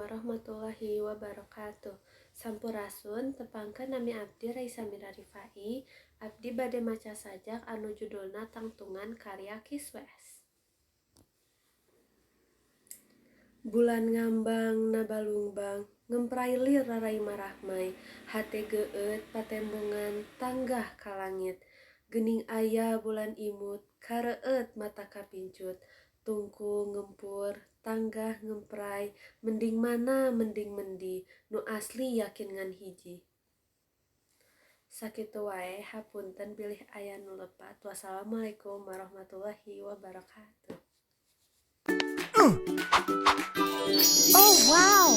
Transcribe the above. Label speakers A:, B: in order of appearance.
A: warahmatullahi wabarakatuh. Sampurasun tepangkeun nami abdi Raisha Rifa'I. Abdi bade maca sajak anu judulna Tangtungan karya Kiswes. Bulan ngambang nabalungbang ngemprailir rarai marahmai hate geut patembongan tanggah ka langit geuning aya bulan imut kareut mata kapincut tungku ngempur tanggah ngemprai mending mana mending mendi nu asli yakin ngan hiji. Sakitu wae hapunten bilih aya nu lepat. Wassalamualaikum warahmatullahi wabarakatuh.
B: Oh wow!